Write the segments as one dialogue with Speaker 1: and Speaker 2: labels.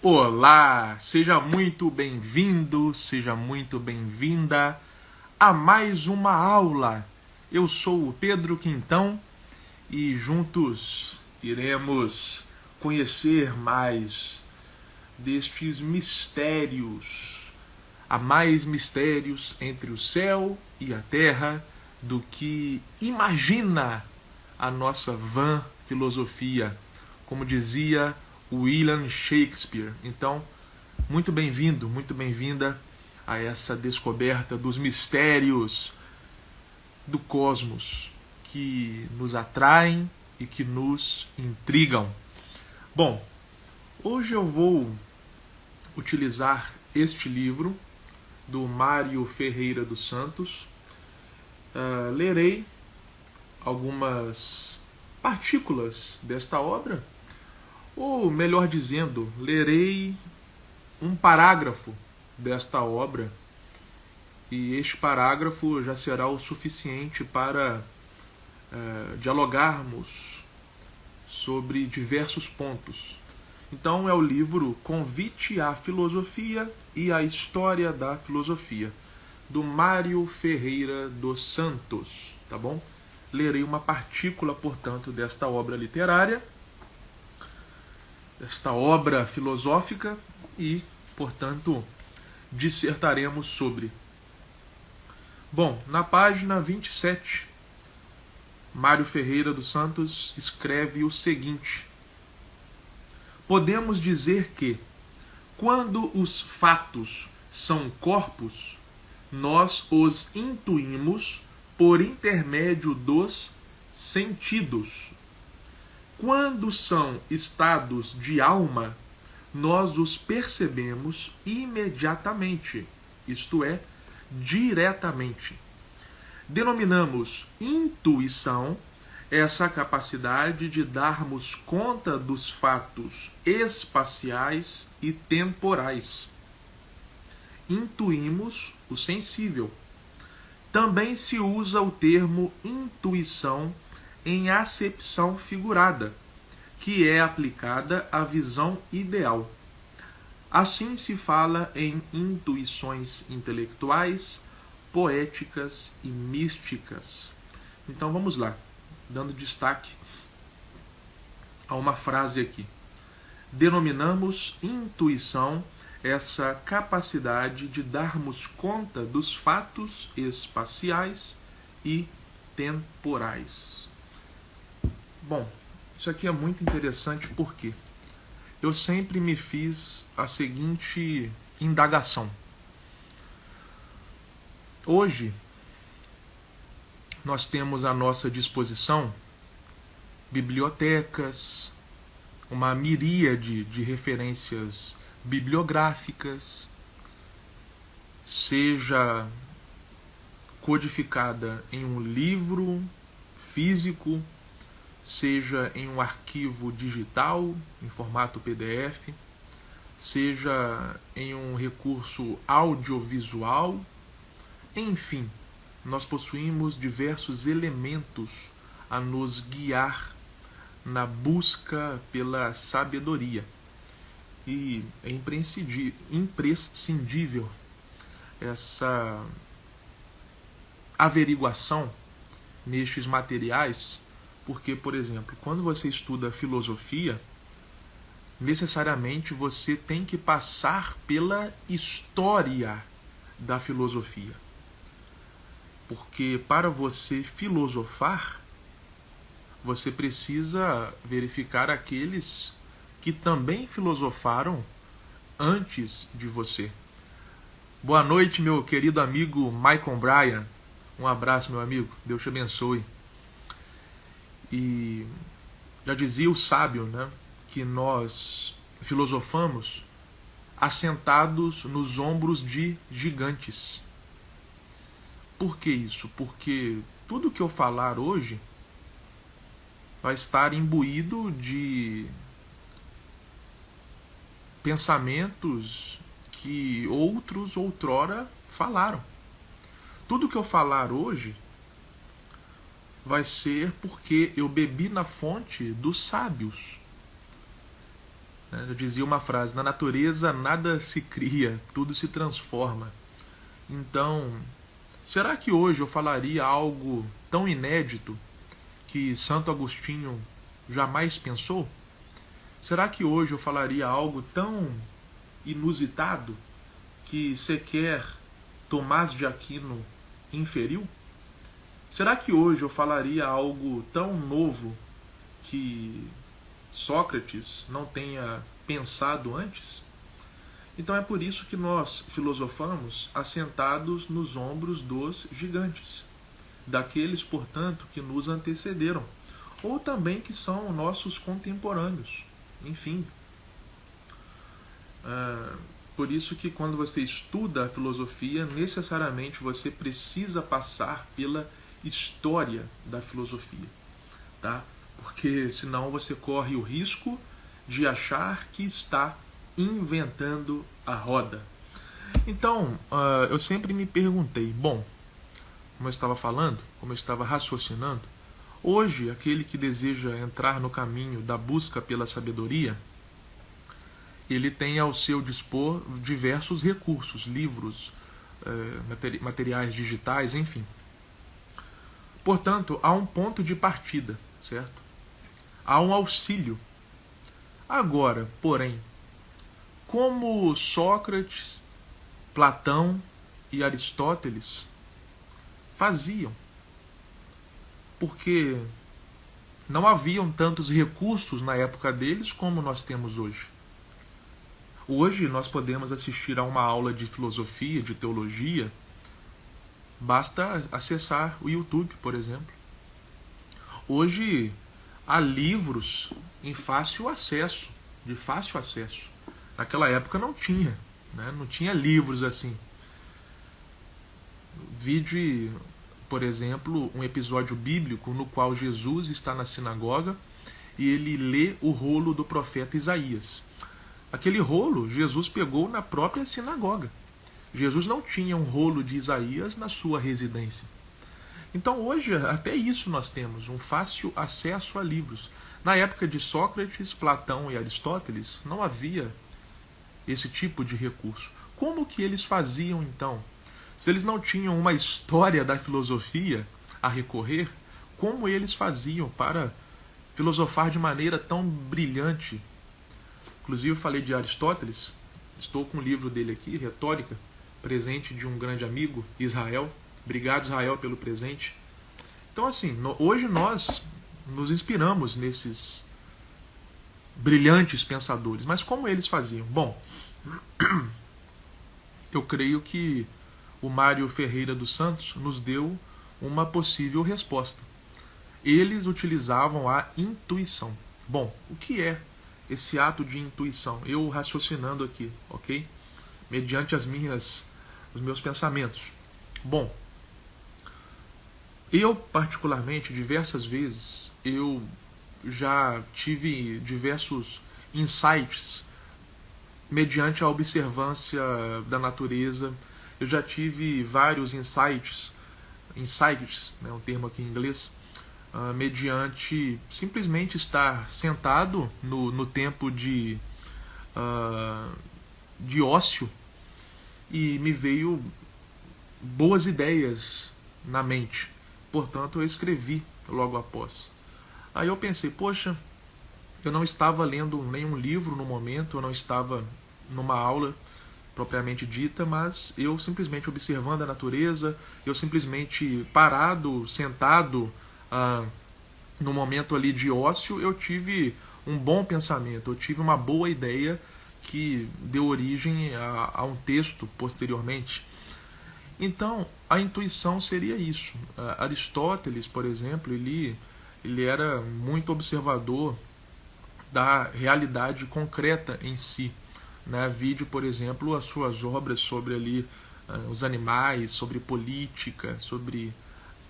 Speaker 1: Olá, seja muito bem-vindo, seja muito bem-vinda a mais uma aula. Eu sou o Pedro Quintão e juntos iremos conhecer mais destes mistérios. Há mais mistérios entre o céu e a terra do que imagina a nossa vã filosofia, como dizia William Shakespeare. Então, muito bem-vindo, muito bem-vinda a essa descoberta dos mistérios do cosmos que nos atraem e que nos intrigam. Bom, hoje eu vou utilizar este livro do Mário Ferreira dos Santos. Lerei algumas partículas desta obra, ou melhor dizendo, lerei um parágrafo desta obra, e este parágrafo já será o suficiente para dialogarmos sobre diversos pontos. Então é o livro Convite à Filosofia e à História da Filosofia, do Mário Ferreira dos Santos, tá bom? Lerei uma partícula, portanto, desta obra literária, desta obra filosófica e, portanto, dissertaremos sobre. Bom, na página 27, Mário Ferreira dos Santos escreve o seguinte: podemos dizer que, quando os fatos são corpos, nós os intuímos por intermédio dos sentidos. Quando são estados de alma, nós os percebemos imediatamente, isto é, diretamente. Denominamos intuição essa capacidade de darmos conta dos fatos espaciais e temporais. Intuímos o sensível. Também se usa o termo intuição em acepção figurada, que é aplicada à visão ideal. Assim se fala em intuições intelectuais, poéticas e místicas. Então vamos lá, dando destaque a uma frase aqui. Denominamos intuição essa capacidade de darmos conta dos fatos espaciais e temporais. Bom, isso aqui é muito interessante porque eu sempre me fiz a seguinte indagação. Hoje, nós temos à nossa disposição bibliotecas, uma miríade de referências bibliográficas, seja codificada em um livro físico, seja em um arquivo digital, em formato PDF, seja em um recurso audiovisual, enfim, nós possuímos diversos elementos a nos guiar na busca pela sabedoria. E é imprescindível essa averiguação nestes materiais, porque, por exemplo, quando você estuda filosofia, necessariamente você tem que passar pela história da filosofia. Porque para você filosofar, você precisa verificar aqueles que também filosofaram antes de você. Boa noite, meu querido amigo Michael Bryan. Um abraço, meu amigo. Deus te abençoe. E já dizia o sábio, né, que nós filosofamos assentados nos ombros de gigantes. Por que isso? Porque tudo que eu falar hoje vai estar imbuído de pensamentos que outros outrora falaram. Tudo que eu falar hoje vai ser porque eu bebi na fonte dos sábios. né? Eu dizia uma frase: na natureza nada se cria, tudo se transforma. Então, será que hoje eu falaria algo tão inédito que Santo Agostinho jamais pensou? Será que hoje eu falaria algo tão inusitado que sequer Tomás de Aquino inferiu? Será que hoje eu falaria algo tão novo que Sócrates não tenha pensado antes? Então é por isso que nós filosofamos assentados nos ombros dos gigantes, daqueles, portanto, que nos antecederam, ou também que são nossos contemporâneos. Enfim, por isso que quando você estuda a filosofia, necessariamente você precisa passar pela história da filosofia, tá? Porque senão você corre o risco de achar que está inventando a roda. Então, eu sempre me perguntei, bom, como eu estava falando, como eu estava raciocinando, hoje aquele que deseja entrar no caminho da busca pela sabedoria, ele tem ao seu dispor diversos recursos, livros, materiais digitais, enfim. Portanto, há um ponto de partida, certo? Há um auxílio. Agora, porém, como Sócrates, Platão e Aristóteles faziam? Porque não haviam tantos recursos na época deles como nós temos hoje. Hoje nós podemos assistir a uma aula de filosofia, de teologia, basta acessar o YouTube, por exemplo. Hoje há livros em fácil acesso, de fácil acesso. Naquela época não tinha, né? Não tinha livros assim. Vide, por exemplo, um episódio bíblico no qual Jesus está na sinagoga e ele lê o rolo do profeta Isaías. Aquele rolo Jesus pegou na própria sinagoga. Jesus não tinha um rolo de Isaías na sua residência. Então hoje até isso nós temos, um fácil acesso a livros. Na época de Sócrates, Platão e Aristóteles não havia esse tipo de recurso. Como que eles faziam então? Se eles não tinham uma história da filosofia a recorrer, como eles faziam para filosofar de maneira tão brilhante? Inclusive eu falei de Aristóteles, estou com o livro dele aqui, Retórica, presente de um grande amigo, Israel. Obrigado, Israel, pelo presente. Então, assim, hoje nós nos inspiramos nesses brilhantes pensadores. Mas como eles faziam? Bom, eu creio que o Mário Ferreira dos Santos nos deu uma possível resposta. Eles utilizavam a intuição. Bom, o que é esse ato de intuição? Eu raciocinando aqui, ok? Mediante os meus pensamentos. Bom, eu particularmente, diversas vezes, eu já tive diversos insights mediante a observância da natureza. Eu já tive vários insights, né, um termo aqui em inglês, mediante simplesmente estar sentado no tempo de ócio e me veio boas ideias na mente. Portanto, eu escrevi logo após. Aí eu pensei, poxa, eu não estava lendo nenhum livro no momento, eu não estava numa aula propriamente dita, mas eu simplesmente observando a natureza, eu simplesmente parado, sentado, no momento ali de ócio, eu tive um bom pensamento, eu tive uma boa ideia que deu origem a um texto posteriormente. Então, a intuição seria isso. Aristóteles, por exemplo, ele era muito observador da realidade concreta em si. Né? Vide, por exemplo, as suas obras sobre ali, os animais, sobre política, sobre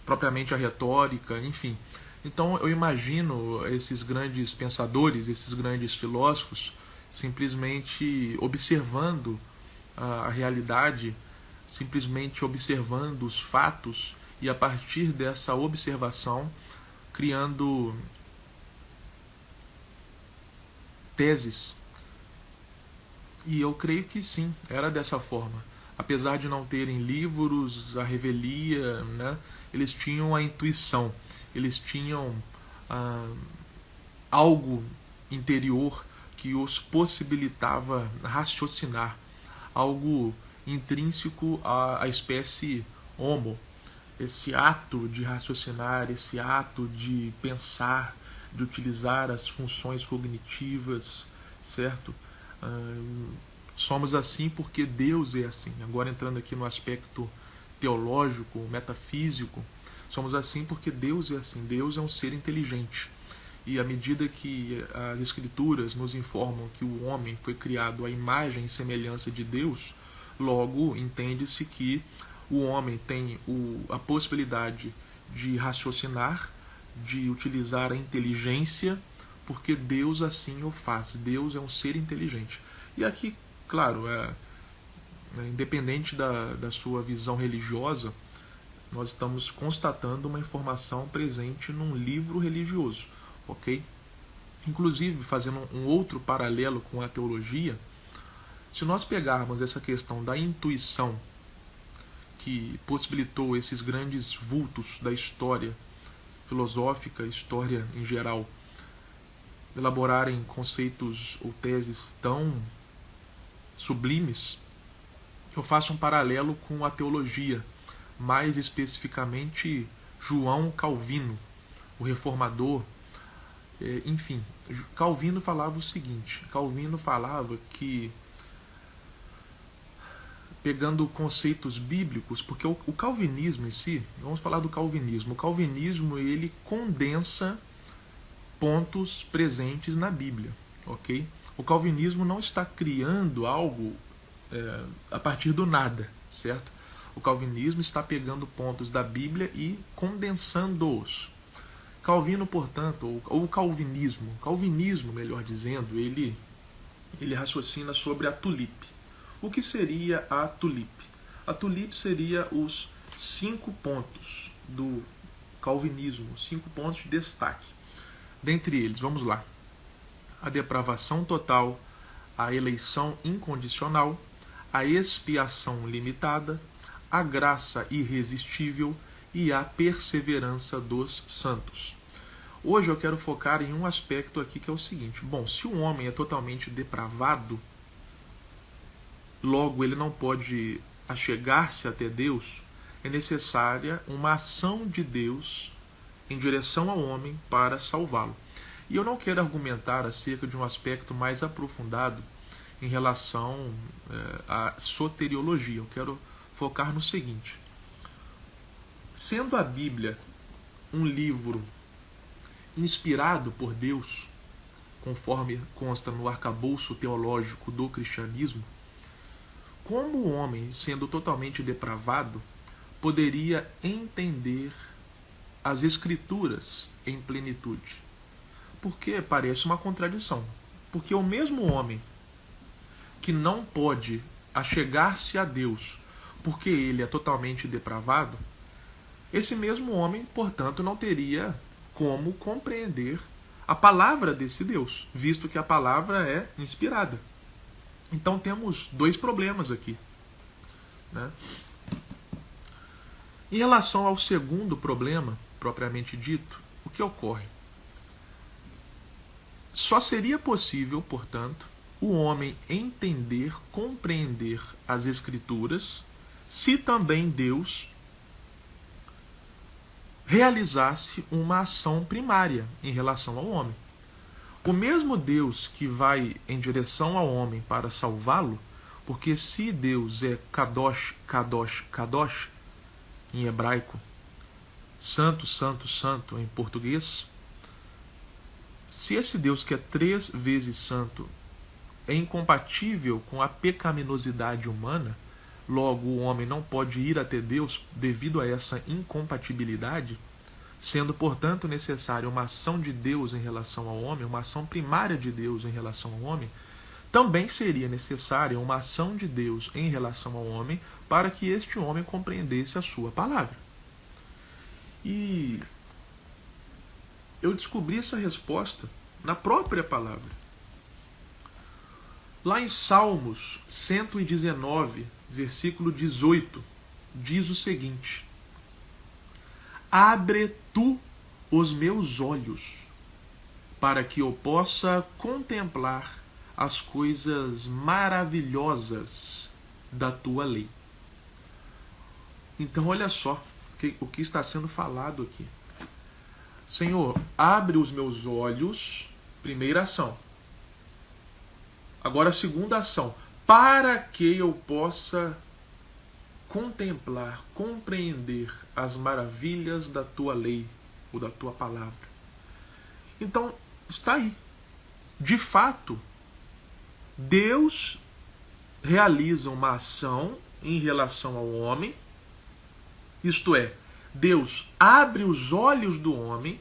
Speaker 1: propriamente a retórica, enfim. Então eu imagino esses grandes pensadores, esses grandes filósofos, simplesmente observando a realidade, simplesmente observando os fatos e a partir dessa observação criando teses, E eu creio que sim, era dessa forma. Apesar de não terem livros, a revelia, né, eles tinham a intuição, eles tinham ah, algo interior que os possibilitava raciocinar, algo intrínseco à espécie Homo. Esse ato de raciocinar, esse ato de pensar, de utilizar as funções cognitivas, certo? Somos assim porque Deus é assim. Agora entrando aqui no aspecto teológico, metafísico, somos assim porque Deus é assim. Deus é um ser inteligente. E à medida que as Escrituras nos informam que o homem foi criado à imagem e semelhança de Deus, logo entende-se que o homem tem a possibilidade de raciocinar, de utilizar a inteligência, porque Deus assim o faz. Deus é um ser inteligente. E aqui, claro, independente da sua visão religiosa, nós estamos constatando uma informação presente num livro religioso, ok? Inclusive, fazendo um outro paralelo com a teologia, se nós pegarmos essa questão da intuição que possibilitou esses grandes vultos da história filosófica, história em geral, elaborarem conceitos ou teses tão sublimes, eu faço um paralelo com a teologia, mais especificamente João Calvino, o reformador. Enfim, Calvino falava o seguinte: Calvino falava que, pegando conceitos bíblicos, porque o calvinismo em si, vamos falar do calvinismo. O calvinismo, ele condensa pontos presentes na Bíblia, ok? O calvinismo não está criando algo a partir do nada, certo? O calvinismo está pegando pontos da Bíblia e condensando-os. Calvino, portanto, ou calvinismo, melhor dizendo, ele raciocina sobre a tulipe. O que seria a tulipe? A tulipe seria os 5 pontos do calvinismo, 5 pontos de destaque. Dentre eles, vamos lá: a depravação total, a eleição incondicional, a expiação limitada, a graça irresistível e a perseverança dos santos. Hoje eu quero focar em um aspecto aqui, que é o seguinte: bom, se um homem é totalmente depravado, logo ele não pode achegar-se até Deus, é necessária uma ação de Deus em direção ao homem para salvá-lo. E eu não quero argumentar acerca de um aspecto mais aprofundado em relação à soteriologia. Eu quero focar no seguinte: sendo a Bíblia um livro inspirado por Deus, conforme consta no arcabouço teológico do cristianismo, como o homem, sendo totalmente depravado, poderia entender as Escrituras em plenitude? Porque parece uma contradição. Porque o mesmo homem que não pode achegar-se a Deus porque ele é totalmente depravado, esse mesmo homem, portanto, não teria como compreender a palavra desse Deus, visto que a palavra é inspirada. Então temos 2 problemas aqui, né? Em relação ao segundo problema, propriamente dito, o que ocorre? Só seria possível, portanto, o homem entender, compreender as Escrituras, se também Deus realizasse uma ação primária em relação ao homem. O mesmo Deus que vai em direção ao homem para salvá-lo, porque se Deus é Kadosh, Kadosh, Kadosh, em hebraico, santo, santo, santo em português, se esse Deus que é 3 vezes santo é incompatível com a pecaminosidade humana, logo o homem não pode ir até Deus devido a essa incompatibilidade, sendo, portanto, necessária uma ação de Deus em relação ao homem, uma ação primária de Deus em relação ao homem, também seria necessária uma ação de Deus em relação ao homem para que este homem compreendesse a sua palavra. E eu descobri essa resposta na própria palavra. Lá em Salmos 119, versículo 18, diz o seguinte: abre tu os meus olhos, para que eu possa contemplar as coisas maravilhosas da tua lei. Então olha só o que está sendo falado aqui. Senhor, abre os meus olhos, primeira ação. Agora a segunda ação, para que eu possa contemplar, compreender as maravilhas da tua lei ou da tua palavra. Então, está aí. De fato, Deus realiza uma ação em relação ao homem, isto é, Deus abre os olhos do homem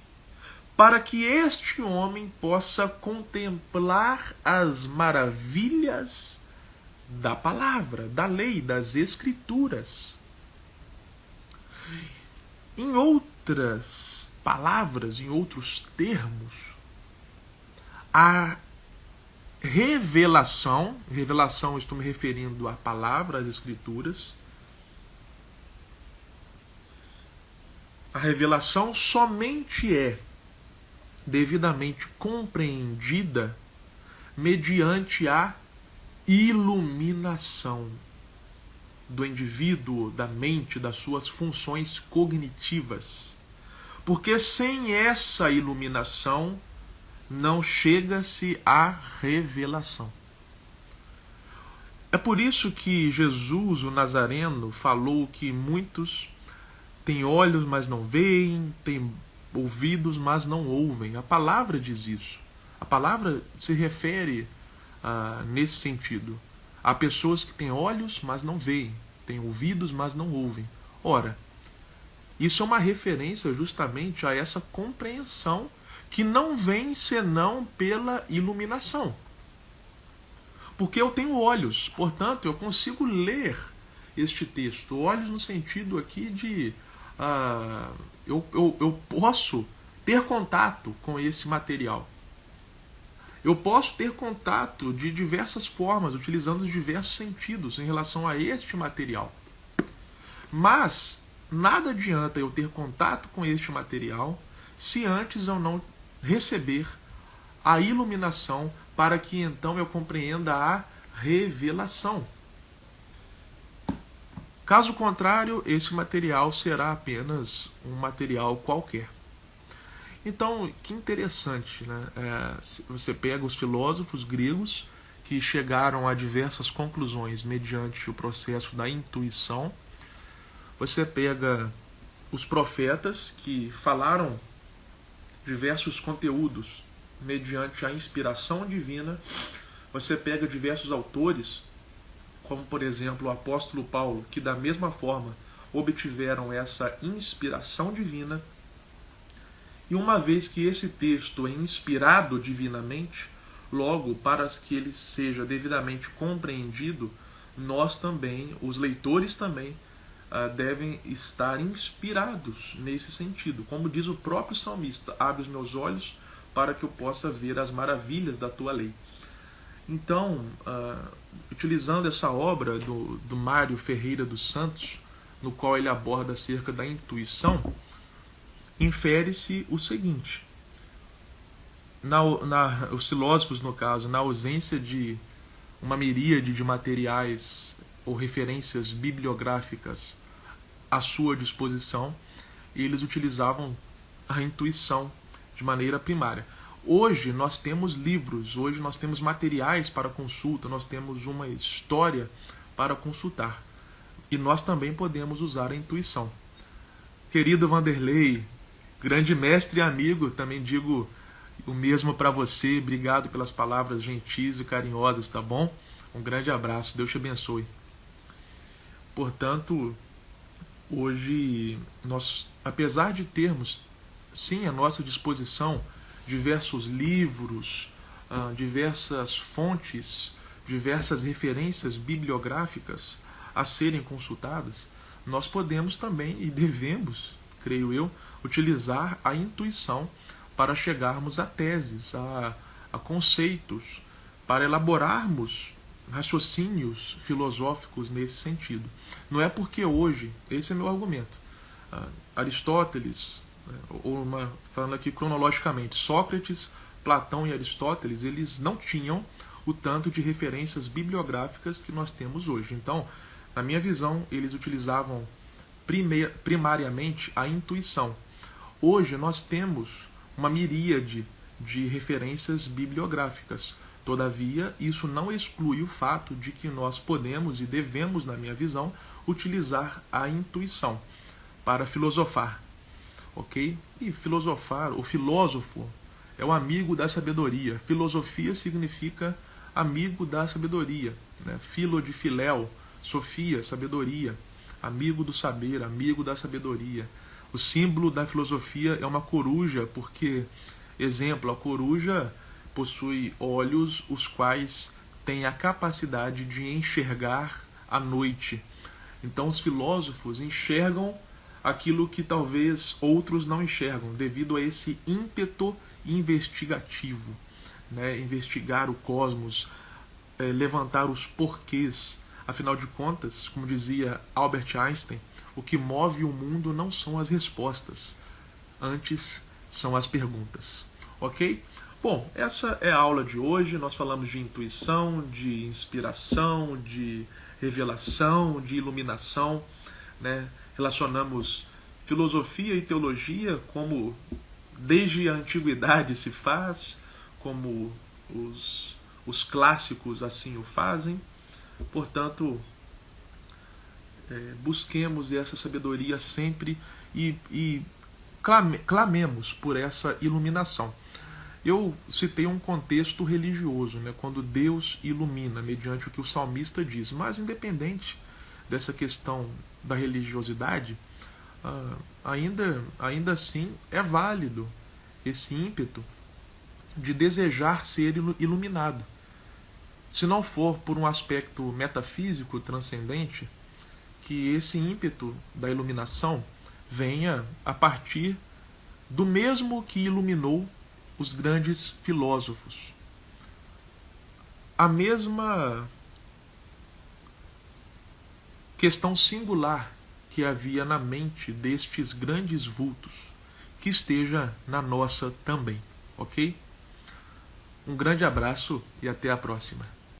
Speaker 1: para que este homem possa contemplar as maravilhas da palavra, da lei, das escrituras. Em outras palavras, em outros termos, a revelação, estou me referindo à palavra, às escrituras, a revelação somente é devidamente compreendida mediante a iluminação do indivíduo, da mente, das suas funções cognitivas. Porque sem essa iluminação não chega-se à revelação. É por isso que Jesus, o Nazareno, falou que muitos têm olhos, mas não veem, têm ouvidos, mas não ouvem. A palavra diz isso. A palavra se refere nesse sentido. Há pessoas que têm olhos, mas não veem, têm ouvidos, mas não ouvem. Ora, isso é uma referência justamente a essa compreensão que não vem senão pela iluminação. Porque eu tenho olhos, portanto, eu consigo ler este texto. Olhos no sentido aqui de eu posso ter contato com esse material. Eu posso ter contato de diversas formas, utilizando os diversos sentidos em relação a este material. Mas nada adianta eu ter contato com este material se antes eu não receber a iluminação para que então eu compreenda a revelação. Caso contrário, esse material será apenas um material qualquer. Então, que interessante, né? Você pega os filósofos gregos que chegaram a diversas conclusões mediante o processo da intuição. Você pega os profetas que falaram diversos conteúdos mediante a inspiração divina. Você pega diversos autores, como por exemplo o apóstolo Paulo, que da mesma forma obtiveram essa inspiração divina. E uma vez que esse texto é inspirado divinamente, logo, para que ele seja devidamente compreendido, nós também, os leitores também, devem estar inspirados nesse sentido. Como diz o próprio salmista, abre os meus olhos para que eu possa ver as maravilhas da tua lei. Então, utilizando essa obra do Mário Ferreira dos Santos, no qual ele aborda acerca da intuição, infere-se o seguinte: os filósofos, no caso, na ausência de uma miríade de materiais ou referências bibliográficas à sua disposição, eles utilizavam a intuição de maneira primária. Hoje nós temos livros, hoje nós temos materiais para consulta, nós temos uma história para consultar. E nós também podemos usar a intuição. Querido Vanderlei, grande mestre e amigo, também digo o mesmo para você. Obrigado pelas palavras gentis e carinhosas, tá bom? Um grande abraço, Deus te abençoe. Portanto, hoje, nós, apesar de termos, sim, à nossa disposição diversos livros, diversas fontes, diversas referências bibliográficas a serem consultadas, nós podemos também e devemos, creio eu, utilizar a intuição para chegarmos a teses, a conceitos, para elaborarmos raciocínios filosóficos nesse sentido. Não é porque hoje, esse é meu argumento, Aristóteles, falando aqui cronologicamente, Sócrates, Platão e Aristóteles, eles não tinham o tanto de referências bibliográficas que nós temos hoje. Então, na minha visão, eles utilizavam primariamente a intuição. Hoje nós temos uma miríade de referências bibliográficas. Todavia, isso não exclui o fato de que nós podemos e devemos, na minha visão, utilizar a intuição para filosofar. Ok? E filosofar, o filósofo é o amigo da sabedoria. Filosofia significa amigo da sabedoria. Né? Filo de filéu, sofia, sabedoria. Amigo do saber, amigo da sabedoria. O símbolo da filosofia é uma coruja, porque, exemplo, a coruja possui olhos os quais têm a capacidade de enxergar à noite. Então os filósofos enxergam aquilo que talvez outros não enxergam, devido a esse ímpeto investigativo, né? Investigar o cosmos, levantar os porquês. Afinal de contas, como dizia Albert Einstein, o que move o mundo não são as respostas, antes são as perguntas. Ok? Bom, essa é a aula de hoje. Nós falamos de intuição, de inspiração, de revelação, de iluminação, né? Relacionamos filosofia e teologia como desde a antiguidade se faz, como os clássicos assim o fazem. Portanto, busquemos essa sabedoria sempre e clamemos por essa iluminação. Eu citei um contexto religioso, né, quando Deus ilumina, mediante o que o salmista diz. Mas, independente dessa questão da religiosidade, ainda assim é válido esse ímpeto de desejar ser iluminado. Se não for por um aspecto metafísico transcendente, que esse ímpeto da iluminação venha a partir do mesmo que iluminou os grandes filósofos. A mesma questão singular que havia na mente destes grandes vultos, que esteja na nossa também, ok? Um grande abraço e até a próxima.